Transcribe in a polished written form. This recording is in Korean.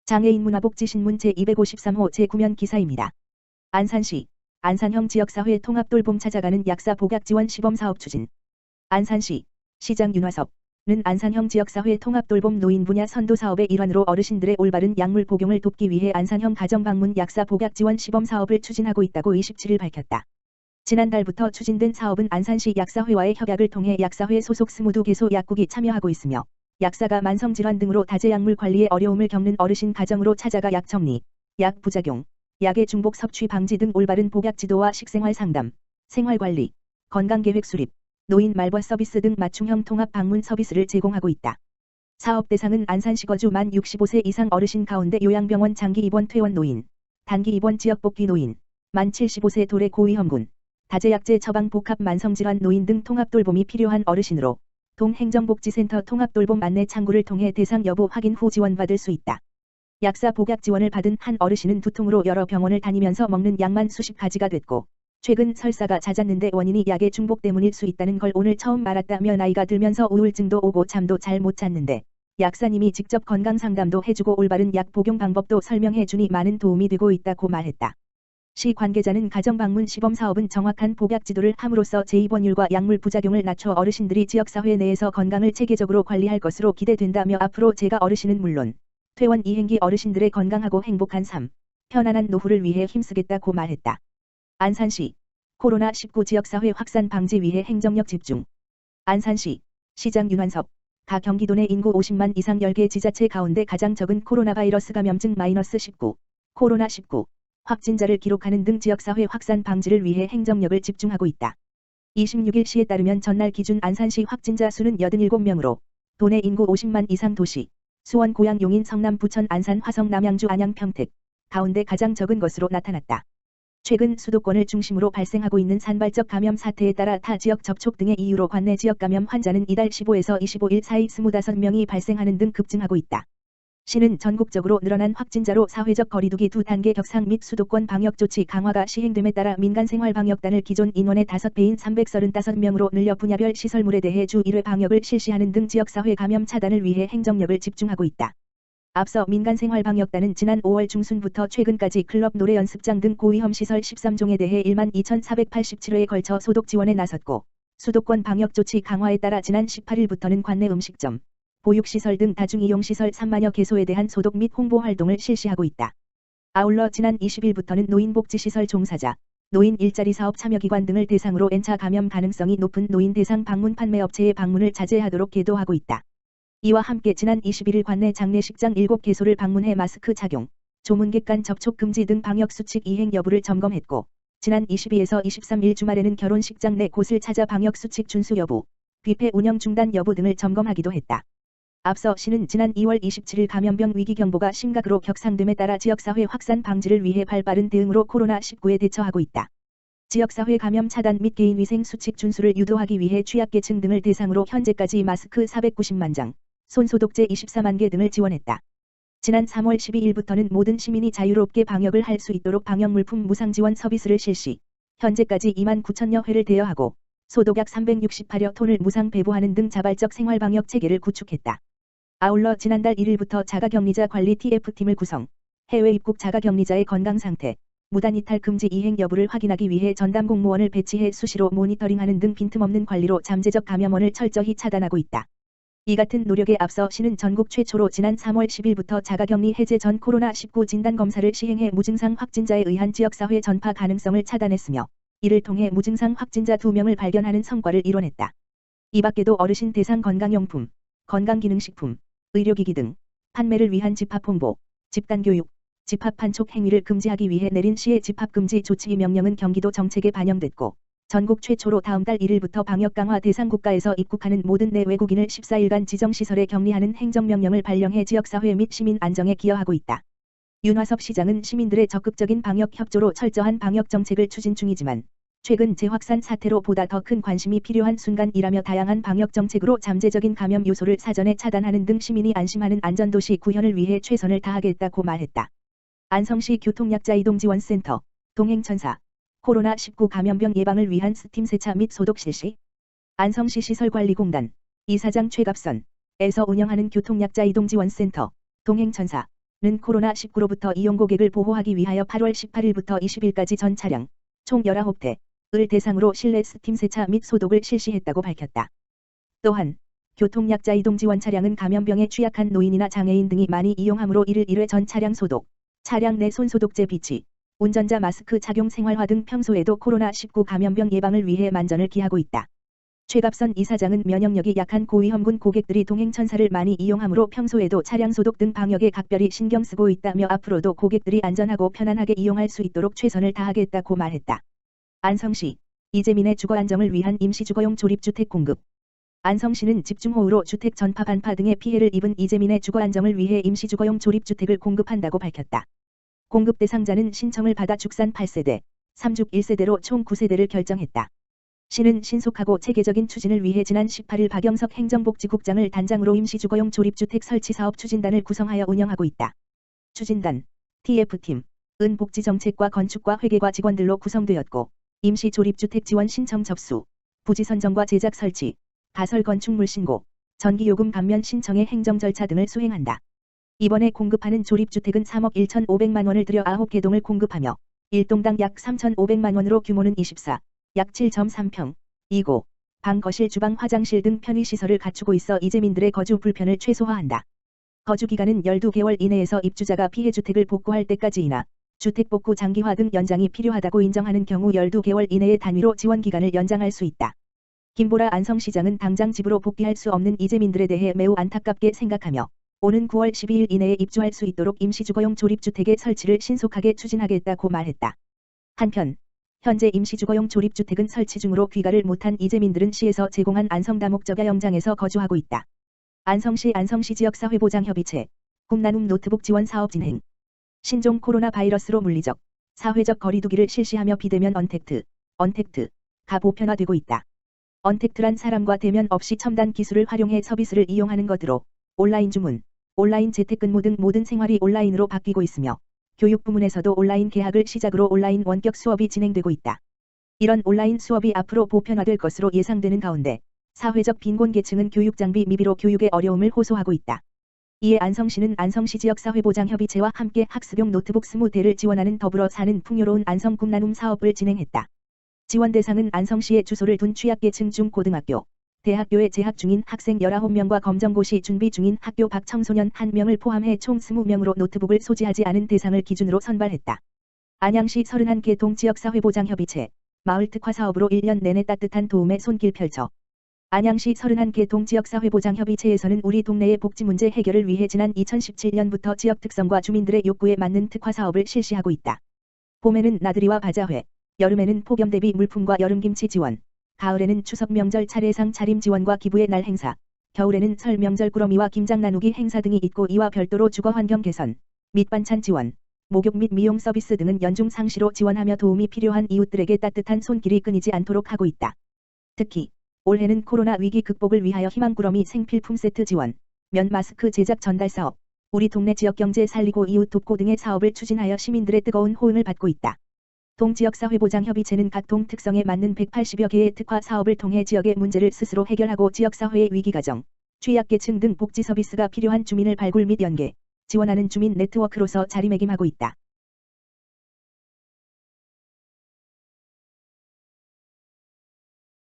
장애인 문화복지신문 제253호 제9면 기사입니다. 안산시 안산형 지역사회 통합돌봄 찾아가는 약사 복약지원 시범사업 추진. 안산시 시장 윤화섭는 안산형 지역사회 통합돌봄 노인 분야 선도사업의 일환으로 어르신들의 올바른 약물 복용을 돕기 위해 안산형 가정방문 약사 복약지원 시범사업을 추진하고 있다고 27일 밝혔다. 지난달부터 추진된 사업은 안산시 약사회와의 협약을 통해 약사회 소속 22개소 약국이 참여하고 있으며 약사가 만성질환 등으로 다제약물 관리에 어려움을 겪는 어르신 가정으로 찾아가 약 정리, 약 부작용, 약의 중복 섭취 방지 등 올바른 복약 지도와 식생활 상담, 생활관리, 건강계획 수립, 노인 말벌 서비스 등 맞춤형 통합 방문 서비스를 제공하고 있다. 사업 대상은 안산시 거주 만 65세 이상 어르신 가운데 요양병원 장기 입원 퇴원 노인, 단기 입원 지역 복귀 노인, 만 75세 도래 고위험군, 다제약제 처방 복합 만성질환 노인 등 통합돌봄이 필요한 어르신으로 동행정복지센터 통합돌봄 안내 창구를 통해 대상 여부 확인 후 지원받을 수 있다. 약사 복약 지원을 받은 한 어르신은 두통으로 여러 병원을 다니면서 먹는 약만 수십 가지가 됐고 최근 설사가 잦았는데 원인이 약의 중복 때문일 수 있다는 걸 오늘 처음 알았다며 나이가 들면서 우울증도 오고 잠도 잘 못 잤는데 약사님이 직접 건강상담도 해주고 올바른 약 복용 방법도 설명해주니 많은 도움이 되고 있다고 말했다. 시 관계자는 가정방문 시범사업은 정확한 복약 지도를 함으로써 재입원율과 약물 부작용을 낮춰 어르신들이 지역사회 내에서 건강을 체계적으로 관리할 것으로 기대된다며 앞으로 제가 어르신은 물론 퇴원 이행기 어르신들의 건강하고 행복한 삶, 편안한 노후를 위해 힘쓰겠다고 말했다. 안산시 코로나19 지역사회 확산 방지 위해 행정력 집중. 안산시 시장 윤환섭 가 경기도 내 인구 50만 이상 10개 지자체 가운데 가장 적은 코로나 바이러스 감염증 -19 코로나19 확진자를 기록하는 등 지역사회 확산 방지를 위해 행정력을 집중하고 있다. 26일 시에 따르면 전날 기준 안산시 확진자 수는 87명으로 도내 인구 50만 이상 도시 수원 고양 용인 성남 부천 안산 화성 남양주 안양 평택 가운데 가장 적은 것으로 나타났다. 최근 수도권을 중심으로 발생하고 있는 산발적 감염 사태에 따라 타 지역 접촉 등의 이유로 관내 지역 감염 환자는 이달 15에서 25일 사이 25명이 발생하는 등 급증하고 있다. 시는 전국적으로 늘어난 확진자로 사회적 거리두기 2단계 격상 및 수도권 방역조치 강화가 시행됨에 따라 민간생활방역단을 기존 인원의 5배인 335명으로 늘려 분야별 시설물에 대해 주 1회 방역을 실시하는 등 지역사회 감염 차단을 위해 행정력을 집중하고 있다. 앞서 민간생활방역단은 지난 5월 중순부터 최근까지 클럽 노래 연습장 등 고위험시설 13종에 대해 12,487회에 걸쳐 소독 지원에 나섰고 수도권 방역조치 강화에 따라 지난 18일부터는 관내 음식점, 보육시설 등 다중이용시설 3만여 개소에 대한 소독 및 홍보 활동을 실시하고 있다. 아울러 지난 20일부터는 노인복지시설 종사자, 노인 일자리 사업 참여기관 등을 대상으로 N차 감염 가능성이 높은 노인 대상 방문 판매업체의 방문을 자제하도록 계도하고 있다. 이와 함께 지난 21일 관내 장례식장 7개소를 방문해 마스크 착용, 조문객 간 접촉 금지 등 방역수칙 이행 여부를 점검했고 지난 22에서 23일 주말에는 결혼식장 내 곳을 찾아 방역수칙 준수 여부, 뷔페 운영 중단 여부 등을 점검하기도 했다. 앞서 시는 지난 2월 27일 감염병 위기경보가 심각으로 격상됨에 따라 지역사회 확산 방지를 위해 발빠른 대응으로 코로나19에 대처하고 있다. 지역사회 감염 차단 및 개인위생 수칙 준수를 유도하기 위해 취약계층 등을 대상으로 현재까지 마스크 490만 장, 손소독제 24만 개 등을 지원했다. 지난 3월 12일부터는 모든 시민이 자유롭게 방역을 할 수 있도록 방역물품 무상 지원 서비스를 실시, 현재까지 2만 9천여 회를 대여하고 소독약 368여 톤을 무상 배부하는 등 자발적 생활방역 체계를 구축했다. 아울러 지난달 1일부터 자가격리자 관리 TF팀을 구성, 해외 입국 자가격리자의 건강 상태, 무단 이탈 금지 이행 여부를 확인하기 위해 전담 공무원을 배치해 수시로 모니터링하는 등 빈틈없는 관리로 잠재적 감염원을 철저히 차단하고 있다. 이 같은 노력에 앞서 시는 전국 최초로 지난 3월 10일부터 자가격리 해제 전 코로나19 진단검사를 시행해 무증상 확진자에 의한 지역사회 전파 가능성을 차단했으며 이를 통해 무증상 확진자 2명을 발견하는 성과를 이뤄냈다. 이 밖에도 어르신 대상 건강용품, 건강기능식품, 의료기기 등 판매를 위한 집합홍보, 집단교육, 집합판촉 행위를 금지하기 위해 내린 시의 집합금지 조치 명령은 경기도 정책에 반영됐고 전국 최초로 다음 달 1일부터 방역 강화 대상 국가에서 입국하는 모든 내외국인을 14일간 지정시설에 격리하는 행정명령을 발령해 지역사회 및 시민 안정에 기여하고 있다. 윤화섭 시장은 시민들의 적극적인 방역 협조로 철저한 방역 정책을 추진 중이지만 최근 재확산 사태로 보다 더 큰 관심이 필요한 순간이라며 다양한 방역 정책으로 잠재적인 감염 요소를 사전에 차단하는 등 시민이 안심하는 안전도시 구현을 위해 최선을 다하겠다고 말했다. 안성시 교통약자이동지원센터, 동행천사, 코로나19 감염병 예방을 위한 스팀 세차 및 소독 실시. 안성시 시설관리공단, 이사장 최갑선에서 운영하는 교통약자이동지원센터, 동행천사, 는 코로나19로부터 이용 고객을 보호하기 위하여 8월 18일부터 20일까지 전 차량 총 19대을 대상으로 실내 스팀 세차 및 소독을 실시했다고 밝혔다. 또한 교통약자 이동 지원 차량은 감염병에 취약한 노인이나 장애인 등이 많이 이용하므로 이를 1회 전 차량 소독, 차량 내 손소독제 비치, 운전자 마스크 착용 생활화 등 평소에도 코로나19 감염병 예방을 위해 만전을 기하고 있다. 최갑선 이사장은 면역력이 약한 고위험군 고객들이 동행천사를 많이 이용하므로 평소에도 차량 소독 등 방역에 각별히 신경 쓰고 있다며 앞으로도 고객들이 안전하고 편안하게 이용할 수 있도록 최선을 다하겠다고 말했다. 안성시, 이재민의 주거 안정을 위한 임시주거용 조립주택 공급. 안성시는 집중호우로 주택 전파 반파 등의 피해를 입은 이재민의 주거 안정을 위해 임시주거용 조립주택을 공급한다고 밝혔다. 공급 대상자는 신청을 받아 죽산 8세대, 3죽 1세대로 총 9세대를 결정했다. 시는 신속하고 체계적인 추진을 위해 지난 18일 박영석 행정복지국장을 단장으로 임시주거용 조립주택 설치 사업 추진단을 구성하여 운영하고 있다. 추진단, TF팀, 은 복지정책과 건축과 회계과 직원들로 구성되었고, 임시 조립주택 지원 신청 접수, 부지 선정과 제작 설치, 가설 건축물 신고, 전기요금 감면 신청의 행정 절차 등을 수행한다. 이번에 공급하는 조립주택은 3억 1,500만 원을 들여 9개 동을 공급하며 1동당 약 3,500만 원으로 규모는 24, 약 7.3평, 2고, 방 거실 주방 화장실 등 편의시설을 갖추고 있어 이재민들의 거주 불편을 최소화한다. 거주기간은 12개월 이내에서 입주자가 피해주택을 복구할 때까지이나 주택 복구 장기화 등 연장이 필요하다고 인정하는 경우 12개월 이내의 단위로 지원기간을 연장할 수 있다. 김보라 안성시장은 당장 집으로 복귀할 수 없는 이재민들에 대해 매우 안타깝게 생각하며 오는 9월 12일 이내에 입주할 수 있도록 임시주거용 조립주택의 설치를 신속하게 추진하겠다고 말했다. 한편 현재 임시주거용 조립주택은 설치 중으로 귀가를 못한 이재민들은 시에서 제공한 안성다목적야 영장에서 거주하고 있다. 안성시 지역사회보장협의체, 꿈나눔 노트북 지원 사업 진행. 신종 코로나 바이러스로 물리적, 사회적 거리두기를 실시하며 비대면 언택트가 보편화되고 있다. 언택트란 사람과 대면 없이 첨단 기술을 활용해 서비스를 이용하는 것으로 온라인 주문, 온라인 재택근무 등 모든 생활이 온라인으로 바뀌고 있으며 교육 부문에서도 온라인 개학을 시작으로 온라인 원격 수업이 진행되고 있다. 이런 온라인 수업이 앞으로 보편화될 것으로 예상되는 가운데 사회적 빈곤계층은 교육 장비 미비로 교육의 어려움을 호소하고 있다. 이에 안성시는 안성시 지역사회보장협의체와 함께 학습용 노트북 20대를 지원하는 더불어 사는 풍요로운 안성 꿈나눔 사업을 진행했다. 지원 대상은 안성시에 주소를 둔 취약계층 중고등학교, 대학교에 재학 중인 학생 19명과 검정고시 준비 중인 학교 밖 청소년 1명을 포함해 총 20명으로 노트북을 소지하지 않은 대상을 기준으로 선발했다. 안양시 31개 동지역사회보장협의체, 마을특화 사업으로 1년 내내 따뜻한 도움의 손길 펼쳐 안양시 31개 동지역사회보장협의체에서는 우리 동네의 복지 문제 해결을 위해 지난 2017년부터 지역 특성과 주민들의 욕구에 맞는 특화 사업을 실시하고 있다. 봄에는 나들이와 바자회, 여름에는 폭염 대비 물품과 여름김치 지원, 가을에는 추석 명절 차례상 차림 지원과 기부의 날 행사, 겨울에는 설 명절 꾸러미와 김장 나누기 행사 등이 있고 이와 별도로 주거 환경 개선, 밑반찬 지원, 목욕 및 미용 서비스 등은 연중 상시로 지원하며 도움이 필요한 이웃들에게 따뜻한 손길이 끊이지 않도록 하고 있다. 특히 올해는 코로나 위기 극복을 위하여 희망꾸러미 생필품 세트 지원, 면 마스크 제작 전달 사업, 우리 동네 지역 경제 살리고 이웃 돕고 등의 사업을 추진하여 시민들의 뜨거운 호응을 받고 있다. 동지역사회보장협의체는 각 동 특성에 맞는 180여 개의 특화 사업을 통해 지역의 문제를 스스로 해결하고 지역사회의 위기가정, 취약계층 등 복지 서비스가 필요한 주민을 발굴 및 연계, 지원하는 주민 네트워크로서 자리매김하고 있다.